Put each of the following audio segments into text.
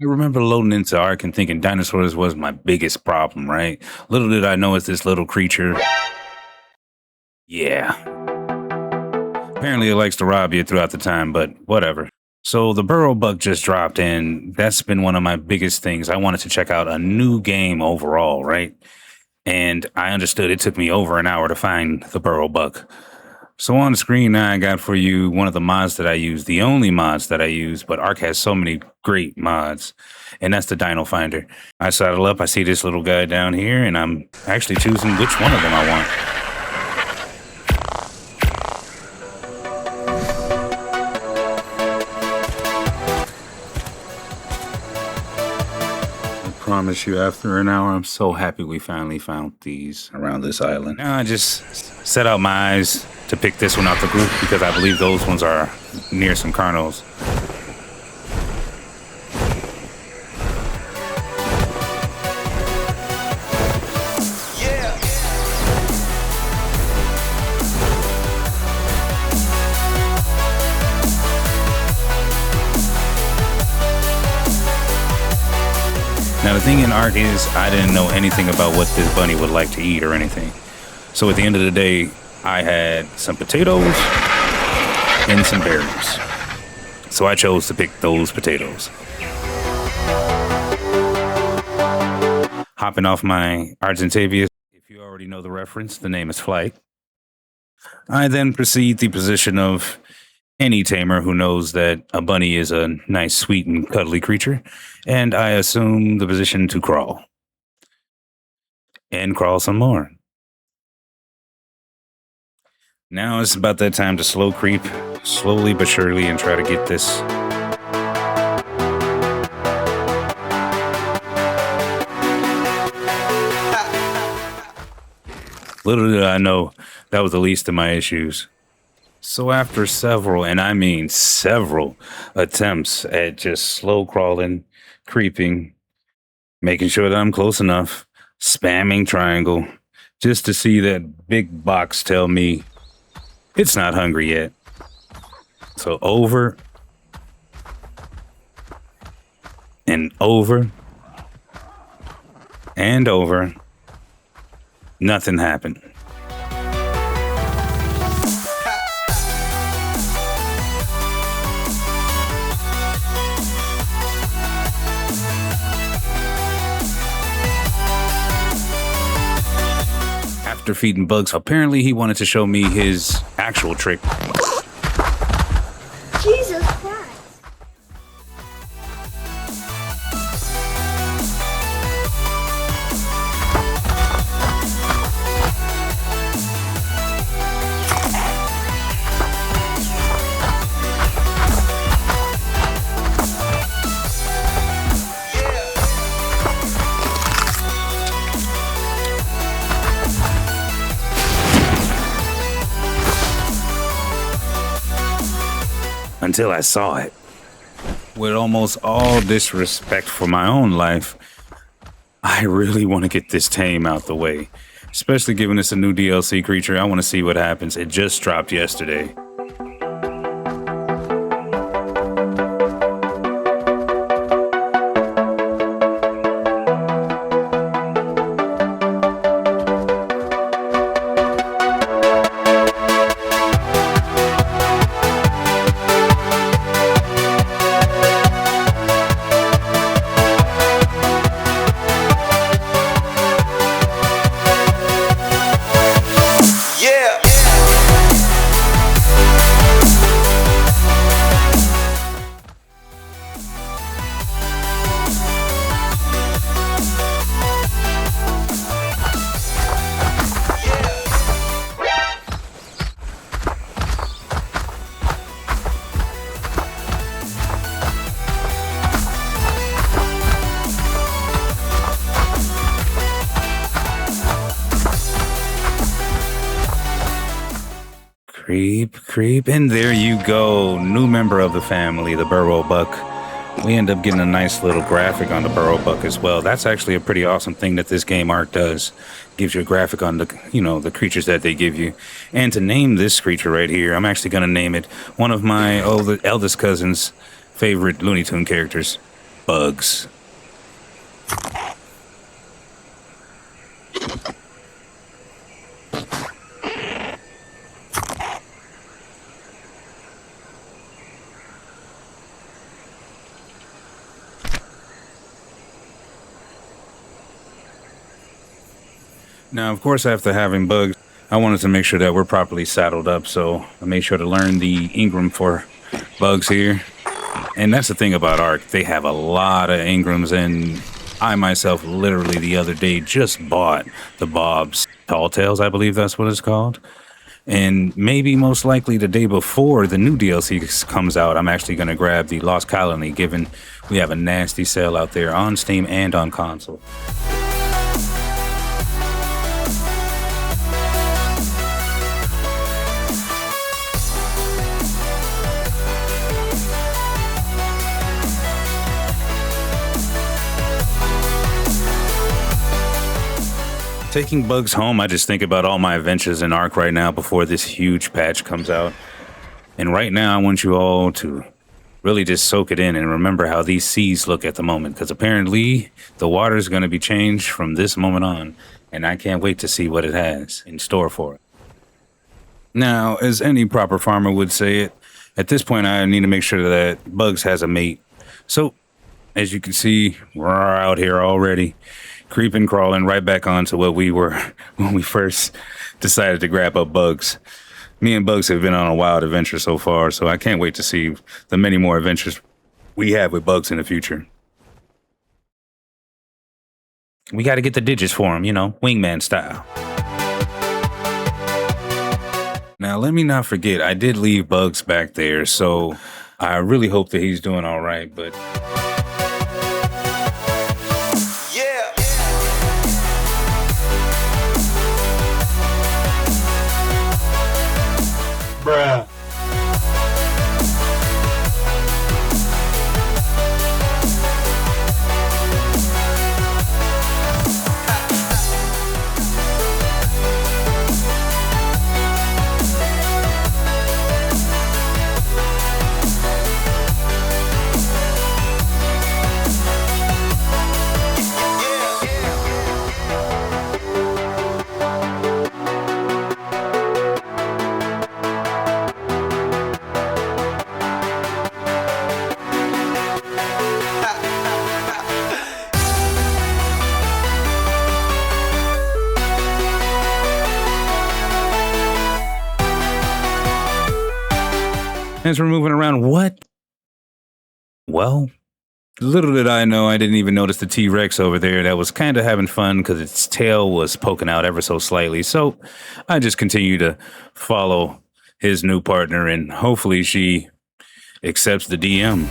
I remember loading into ARK and thinking dinosaurs was my biggest problem, right? Little did I know it's this little creature. Yeah. Apparently it likes to rob you throughout the time, but whatever. So the Burrowbuck just dropped in. That's been one of my biggest things. I wanted to check out a new game overall, right? And I understood it took me over an hour to find the Burrowbuck. So on the screen now, I got for you one of the mods that I use, the only mods that I use, but ARK has so many great mods, and that's the Dino Finder. I saddle up, I see this little guy down here, and I'm actually choosing which one of them I want. I promise you, after an hour, I'm so happy we finally found these around this island. Now I just set out my eyes to pick this one out the group because I believe those ones are near some carnos. Now, the thing in ARK is I didn't know anything about what this bunny would like to eat or anything. So at the end of the day, I had some potatoes and some berries. So I chose to pick those potatoes. Hopping off my Argentavius, if you already know the reference, the name is Flight. I then proceed the position of any tamer who knows that a bunny is a nice, sweet, and cuddly creature, and I assume the position to crawl. And crawl some more. Now it's about that time to slow creep, slowly but surely, and try to get this. Little did I know that was the least of my issues. So after several, and I mean several, attempts at just slow crawling, creeping, making sure that I'm close enough, spamming triangle, just to see that big box tell me it's not hungry yet. So over and over and over, nothing happened. After feeding bugs, apparently he wanted to show me his actual trick. Jesus Christ. Until I saw it. With almost all disrespect for my own life, I really want to get this tame out the way. Especially given it's a new DLC creature, I want to see what happens. It just dropped yesterday. Creep, and there you go. New member of the family, the Burrowbuck. We end up getting a nice little graphic on the Burrowbuck as well. That's actually a pretty awesome thing that this game ARK does. Gives you a graphic on the, the creatures that they give you. And to name this creature right here, I'm actually going to name it one of my eldest cousin's favorite Looney Tune characters. bugs. Now, of course, after having bugs, I wanted to make sure that we're properly saddled up, so I made sure to learn the Ingram for bugs here. And that's the thing about ARK. They have a lot of Ingrams, and I myself literally the other day just bought the Bob's Tall Tales, I believe that's what it's called. And maybe most likely the day before the new DLC comes out, I'm actually going to grab the Lost Colony, given we have a nasty sale out there on Steam and on console. Taking bugs home, I just think about all my adventures in ARK right now before this huge patch comes out. And right now, I want you all to really just soak it in and remember how these seas look at the moment, because apparently the water is going to be changed from this moment on, and I can't wait to see what it has in store for it. Now, as any proper farmer would say it, at this point I need to make sure that Bugs has a mate. So, as you can see, we're out here already, creeping, crawling right back onto what we were when we first decided to grab up Bugs. Me and Bugs have been on a wild adventure so far, so I can't wait to see the many more adventures we have with Bugs in the future. We got to get the digits for him, you know, wingman style. Now, let me not forget, I did leave Bugs back there, so I really hope that he's doing all right, but... Bruh. As we're moving around, what? Well, little did I know, I didn't even notice the T-Rex over there that was kind of having fun because its tail was poking out ever so slightly. So I just continue to follow his new partner, and hopefully she accepts the DM.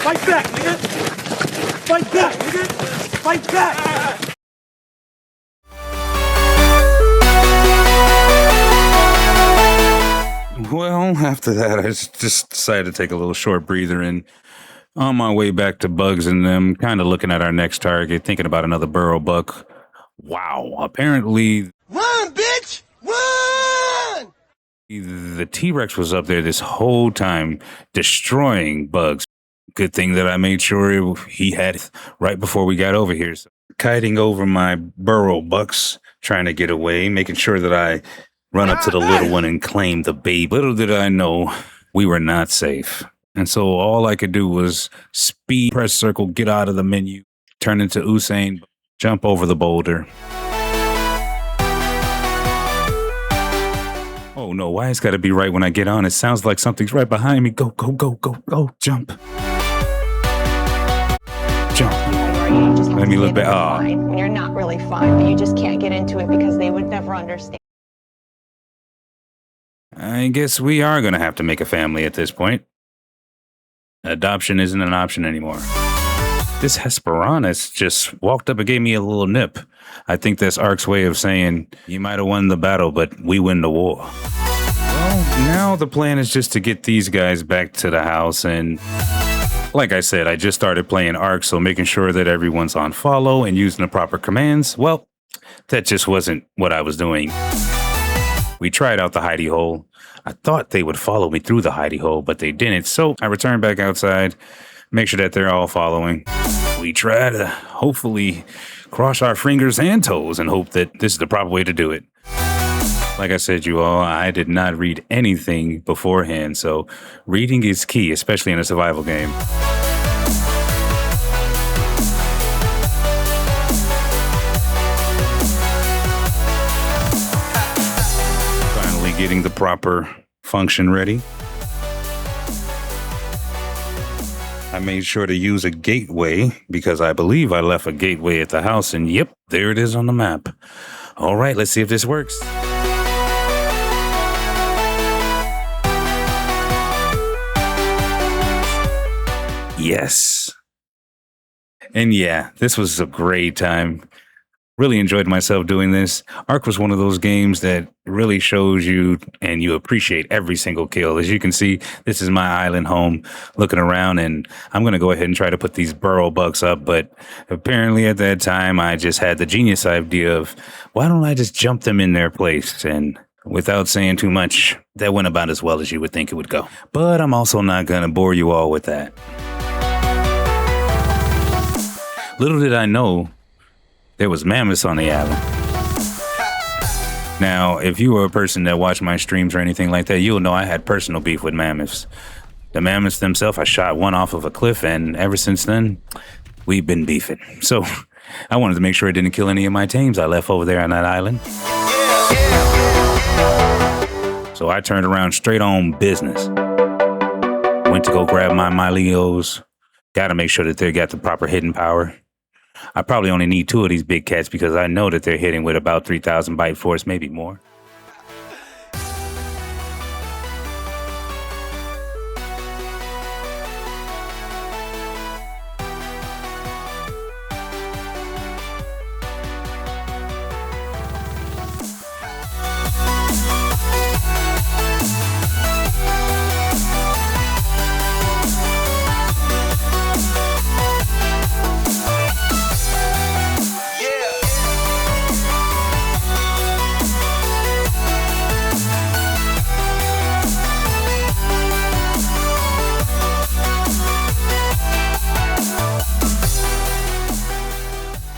Fight back, nigga! Fight back, nigga! Fight back! Well, after that, I just decided to take a little short breather, and on my way back to Bugs and them, kind of looking at our next target, thinking about another Burrowbuck. Wow, apparently... Run, bitch! Run! The T-Rex was up there this whole time, destroying Bugs. Good thing that I made sure he had it right before we got over here. So, kiting over my Burrowbucks, trying to get away, making sure that I run up to the little one and claim the baby. Little did I know we were not safe. And so all I could do was speed, press circle, get out of the menu, turn into Usain, jump over the boulder. Oh no, why it's gotta be right when I get on? It sounds like something's right behind me. Go, go, go, go, go, jump. Jump. Let me look back. When you're not really fine, but you just can't get into it because they would never understand. I guess we are gonna have to make a family at this point. Adoption isn't an option anymore. This Hesperornis just walked up and gave me a little nip. I think that's ARK's way of saying, you might have won the battle, but we win the war. Well, now the plan is just to get these guys back to the house, and like I said, I just started playing ARK, so making sure that everyone's on follow and using the proper commands, well, that just wasn't what I was doing. We tried out the hidey hole. I thought they would follow me through the hidey hole, but they didn't, so I returned back outside, make sure that they're all following. We try to hopefully cross our fingers and toes and hope that this is the proper way to do it. Like I said, you all, I did not read anything beforehand, so reading is key, especially in a survival game. Finally getting the proper function ready. I made sure to use a gateway because I believe I left a gateway at the house, and yep, there it is on the map. All right, let's see if this works. Yes. And yeah, this was a great time. Really enjoyed myself doing this. ARK was one of those games that really shows you and you appreciate every single kill. As you can see, this is my island home looking around, and I'm going to go ahead and try to put these Burrowbucks up. But apparently at that time, I just had the genius idea of, why don't I just jump them in their place? And without saying too much, that went about as well as you would think it would go. But I'm also not going to bore you all with that. Little did I know, there was mammoths on the island. Now, if you were a person that watched my streams or anything like that, you'll know I had personal beef with mammoths. The mammoths themselves, I shot one off of a cliff, and ever since then, we've been beefing. So, I wanted to make sure I didn't kill any of my tames I left over there on that island. So I turned around straight on business. Went to go grab my Leos. Gotta make sure that they got the proper hidden power. I probably only need 2 of these big cats because I know that they're hitting with about 3,000 bite force, maybe more.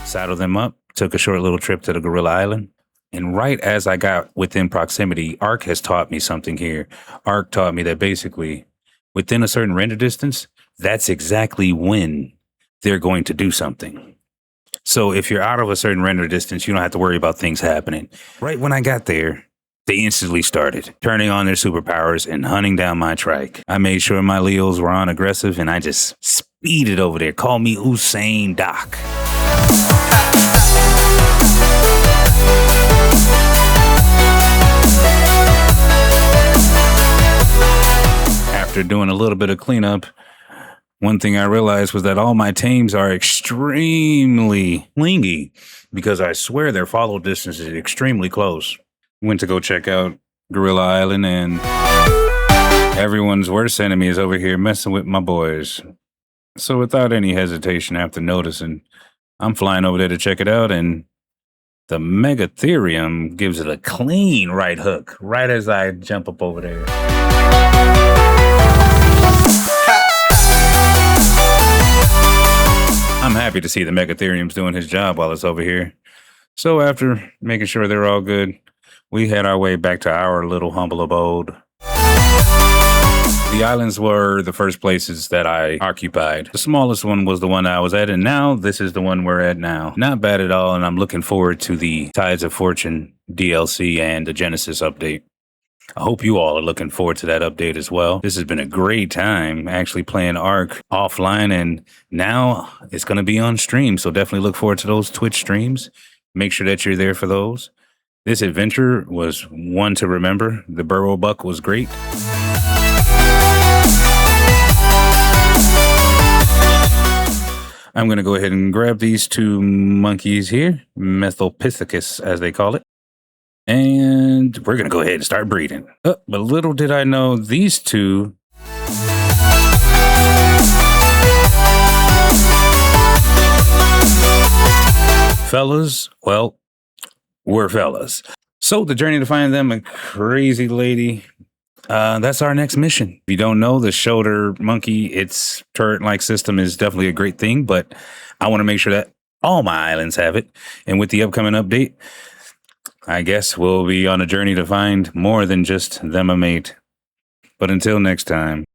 Saddled them up, took a short little trip to the Gorilla Island. And right as I got within proximity, ARK has taught me something here. ARK taught me that basically, within a certain render distance, that's exactly when they're going to do something. So if you're out of a certain render distance, you don't have to worry about things happening. Right when I got there, they instantly started turning on their superpowers and hunting down my trike. I made sure my Leos were on aggressive, and I just speeded over there. Call me Usain Doc. After doing a little bit of cleanup, one thing I realized was that all my tames are extremely clingy because I swear their follow distance is extremely close. Went to go check out Gorilla Island, and everyone's worst enemy is over here messing with my boys. So without any hesitation, after noticing, I'm flying over there to check it out, and the Megatherium gives it a clean right hook right as I jump up over there. I'm happy to see the Megatherium's doing his job while it's over here. So after making sure they're all good, we head our way back to our little humble abode. The islands were the first places that I occupied. The smallest one was the one I was at, and now this is the one we're at now. Not bad at all, and I'm looking forward to the Tides of Fortune DLC and the Genesis update. I hope you all are looking forward to that update as well. This has been a great time actually playing ARK offline, and now it's going to be on stream, so definitely look forward to those Twitch streams. Make sure that you're there for those. This adventure was one to remember. The Burrowbuck was great. I'm going to go ahead and grab these two monkeys here, Methylpithecus as they call it. And we're going to go ahead and start breeding. But little did I know these two... fellas, well, we're fellas. So the journey to find them a crazy lady, that's our next mission. If you don't know, the shoulder monkey, its turret-like system is definitely a great thing, but I want to make sure that all my islands have it. And with the upcoming update, I guess we'll be on a journey to find more than just them a mate. But until next time.